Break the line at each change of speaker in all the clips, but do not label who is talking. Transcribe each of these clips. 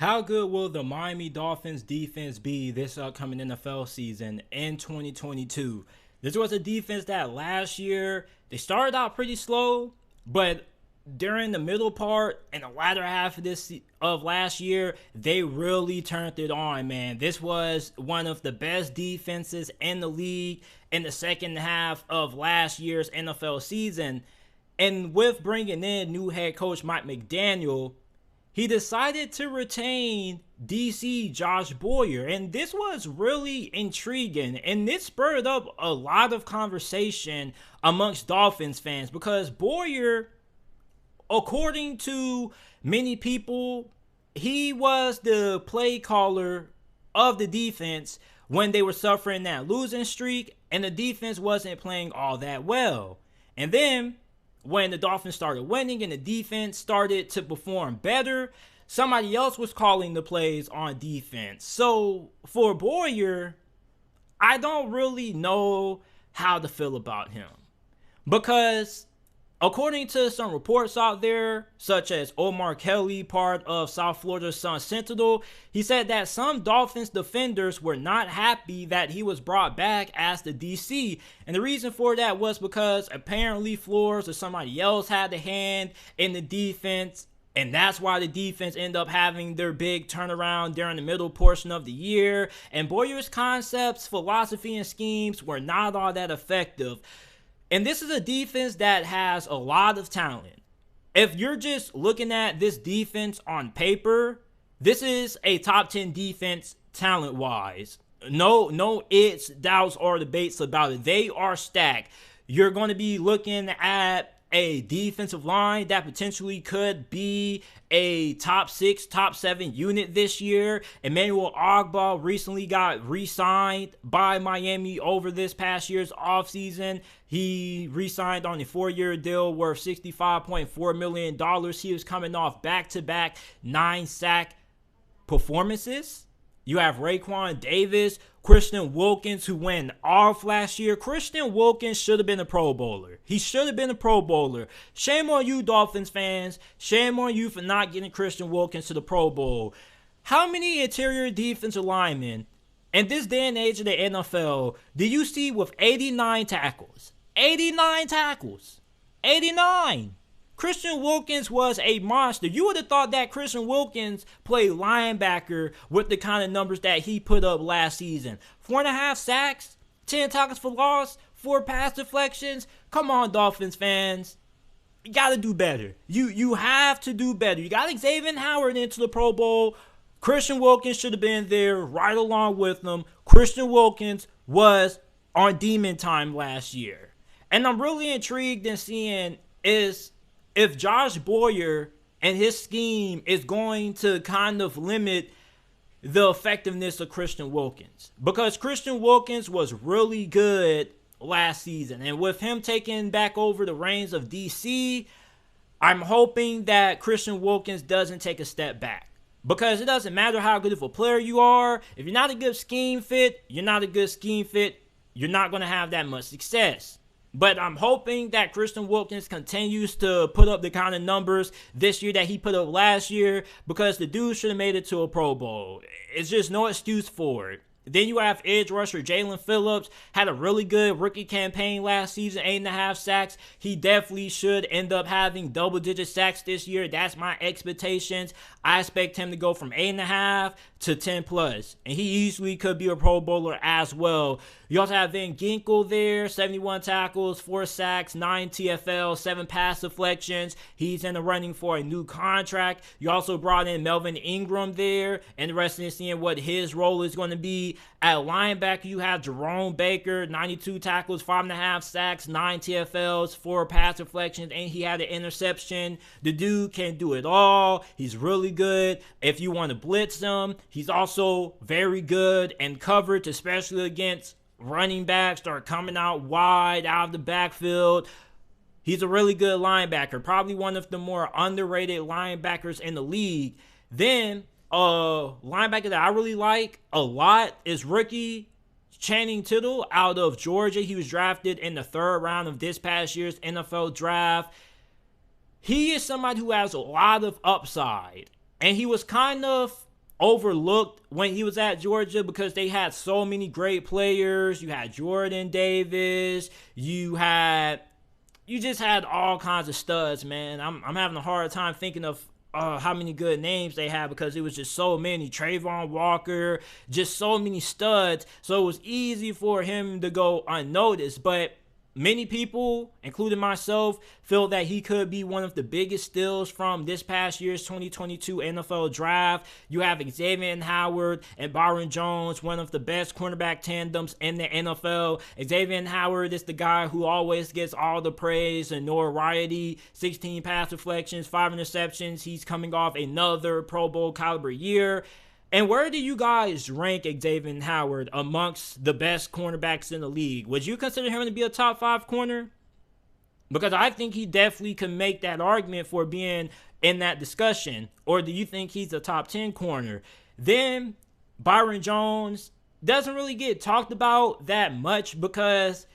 How good will the Miami Dolphins defense be this upcoming NFL season in 2022? This was a defense that last year, they started out pretty slow, but during the middle part and the latter half of last year, they really turned it on, man. This was one of the best defenses in the league in the second half of last year's NFL season. And with bringing in new head coach Mike McDaniel, he decided to retain DC Josh Boyer, and this was really intriguing, and this spurred up a lot of conversation amongst Dolphins fans because Boyer, according to many people, he was the play caller of the defense when they were suffering that losing streak, and the defense wasn't playing all that well. And then when the Dolphins started winning and the defense started to perform better, somebody else was calling the plays on defense. So for Boyer, I don't really know how to feel about him. Because according to some reports out there, such as Omar Kelly, part of South Florida's Sun Sentinel, he said that some Dolphins defenders were not happy that he was brought back as the DC. And the reason for that was because apparently Flores or somebody else had a hand in the defense. And that's why the defense ended up having their big turnaround during the middle portion of the year. And Boyer's concepts, philosophy, and schemes were not all that effective. And this is a defense that has a lot of talent. If you're just looking at this defense on paper, this is a top 10 defense talent-wise. No its, doubts, or debates about it. They are stacked. You're going to be looking at a defensive line that potentially could be a top 6, top 7 unit this year. Emmanuel Ogbah recently got re-signed by Miami over this past year's offseason. He re-signed on a 4-year deal worth $65.4 million. He was coming off back-to-back 9-sack performances. You have Raekwon Davis, Christian Wilkins, who went off last year. Christian Wilkins should have been a Pro Bowler. He should have been a Pro Bowler. Shame on you, Dolphins fans. Shame on you for not getting Christian Wilkins to the Pro Bowl. How many interior defensive linemen in this day and age of the NFL do you see with 89 tackles? 89 tackles. 89. Christian Wilkins was a monster. You would have thought that Christian Wilkins played linebacker with the kind of numbers that he put up last season. 4.5 sacks, 10 tackles for loss, 4 pass deflections. Come on, Dolphins fans. You got to do better. You have to do better. You got Xavien Howard into the Pro Bowl. Christian Wilkins should have been there right along with them. Christian Wilkins was on demon time last year. And I'm really intrigued in seeing if Josh Boyer and his scheme is going to kind of limit the effectiveness of Christian Wilkins. Because Christian Wilkins was really good last season. And with him taking back over the reins of DC, I'm hoping that Christian Wilkins doesn't take a step back. Because it doesn't matter how good of a player you are. If you're not a good scheme fit, you're not going to have that much success. But I'm hoping that Christian Wilkins continues to put up the kind of numbers this year that he put up last year, because the dude should have made it to a Pro Bowl. It's just no excuse for it. Then you have edge rusher Jaelan Phillips, had a really good rookie campaign last season, 8.5 sacks. He definitely should end up having double-digit sacks this year. That's my expectations. I expect him to go from 8.5 to 10+. And he easily could be a Pro Bowler as well. You also have Van Ginkel there, 71 tackles, 4 sacks, 9 TFL, 7 pass deflections. He's in the running for a new contract. You also brought in Melvin Ingram there. Interested in seeing what his role is going to be. At linebacker, you have Jerome Baker, 92 tackles, 5.5 sacks, 9 TFLs, 4 pass deflections, and he had an interception. The dude can do it all. He's really good. If you want to blitz him, he's also very good in coverage, especially against running backs that are coming out wide out of the backfield. He's a really good linebacker, probably one of the more underrated linebackers in the league. Then linebacker that I really like a lot is rookie Channing Tiddle out of Georgia. He was drafted in the 3rd round of this past year's NFL draft. He is somebody who has a lot of upside, and he was kind of overlooked when he was at Georgia because they had so many great players. You had Jordan Davis. You just had all kinds of studs, man. I'm having a hard time thinking of how many good names they had because it was just so many. Trayvon Walker, just so many studs. So it was easy for him to go unnoticed. But many people, including myself, feel that he could be one of the biggest steals from this past year's 2022 NFL Draft. You have Xavien Howard and Byron Jones, one of the best cornerback tandems in the NFL. Xavien Howard is the guy who always gets all the praise and notoriety. 16 pass deflections, 5 interceptions. He's coming off another Pro Bowl caliber year. And where do you guys rank Xavien Howard amongst the best cornerbacks in the league? Would you consider him to be a top 5 corner? Because I think he definitely can make that argument for being in that discussion. Or do you think he's a top 10 corner? Then Byron Jones doesn't really get talked about that much because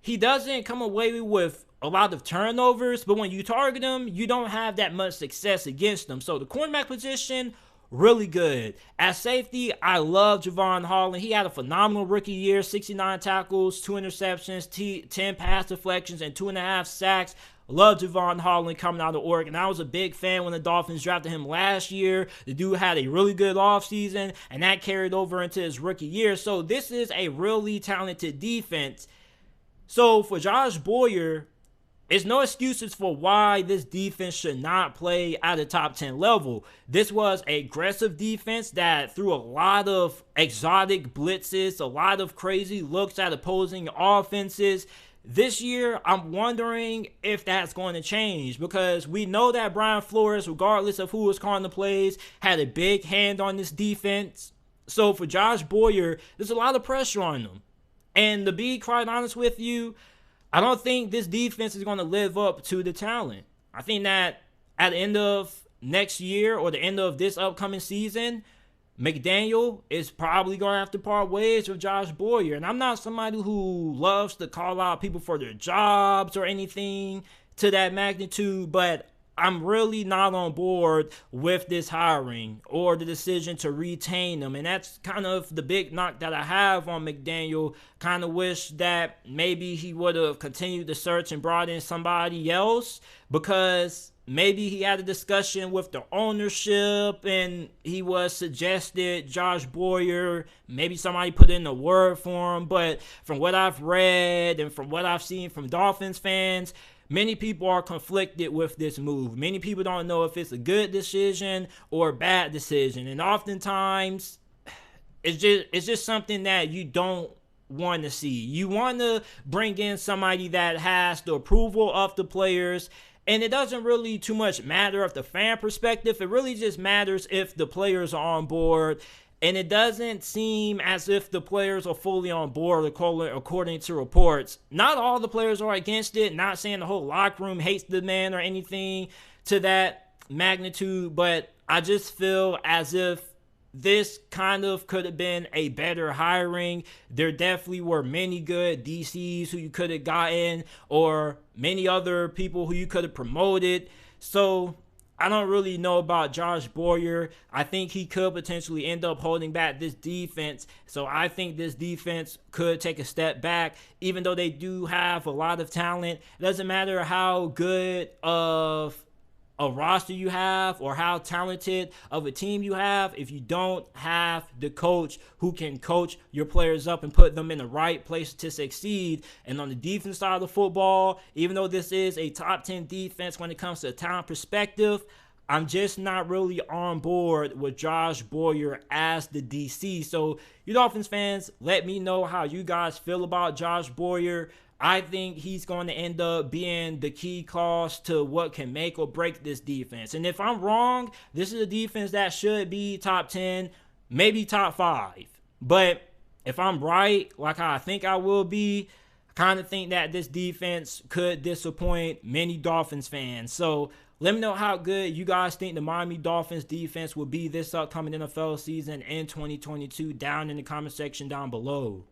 he doesn't come away with a lot of turnovers. But when you target him, you don't have that much success against him. So the cornerback position, really good. At safety, I love Javon Holland. He had a phenomenal rookie year, 69 tackles, 2 interceptions, 10 pass deflections, and 2.5 sacks. Love Jevon Holland coming out of Oregon. I was a big fan when the Dolphins drafted him last year. The dude had a really good offseason, and that carried over into his rookie year. So this is a really talented defense. So for Josh Boyer, there's no excuses for why this defense should not play at a top 10 level. This was an aggressive defense that threw a lot of exotic blitzes, a lot of crazy looks at opposing offenses. This year, I'm wondering if that's going to change because we know that Brian Flores, regardless of who was calling the plays, had a big hand on this defense. So for Josh Boyer, there's a lot of pressure on him. And to be quite honest with you, I don't think this defense is going to live up to the talent. I think that at the end of next year or the end of this upcoming season, McDaniel is probably going to have to part ways with Josh Boyer. And I'm not somebody who loves to call out people for their jobs or anything to that magnitude, but I'm really not on board with this hiring or the decision to retain them. And that's kind of the big knock that I have on McDaniel. Kind of wish that maybe he would have continued the search and brought in somebody else because maybe he had a discussion with the ownership and he was suggested Josh Boyer. Maybe somebody put in a word for him. But from what I've read and from what I've seen from Dolphins fans, many people are conflicted with this move. Many people don't know if it's a good decision or a bad decision. And oftentimes, it's just something that you don't want to see. You want to bring in somebody that has the approval of the players. And it doesn't really too much matter of the fan perspective. It really just matters if the players are on board. And it doesn't seem as if the players are fully on board according to reports. Not all the players are against it. Not saying the whole locker room hates the man or anything to that magnitude. But I just feel as if this kind of could have been a better hiring. There definitely were many good DCs who you could have gotten or many other people who you could have promoted. So I don't really know about Josh Boyer. I think he could potentially end up holding back this defense. So I think this defense could take a step back, even though they do have a lot of talent. It doesn't matter how good of a roster you have or how talented of a team you have, if you don't have the coach who can coach your players up and put them in the right place to succeed. And on the defense side of the football, even though this is a top 10 defense when it comes to a talent perspective, I'm just not really on board with Josh Boyer as the DC. So you Dolphins fans, let me know how you guys feel about Josh Boyer. I think he's going to end up being the key cause to what can make or break this defense. And if I'm wrong, this is a defense that should be top 10, maybe top 5. But if I'm right, like I think I will be, I kind of think that this defense could disappoint many Dolphins fans. So let me know how good you guys think the Miami Dolphins defense will be this upcoming NFL season in 2022 down in the comment section down below.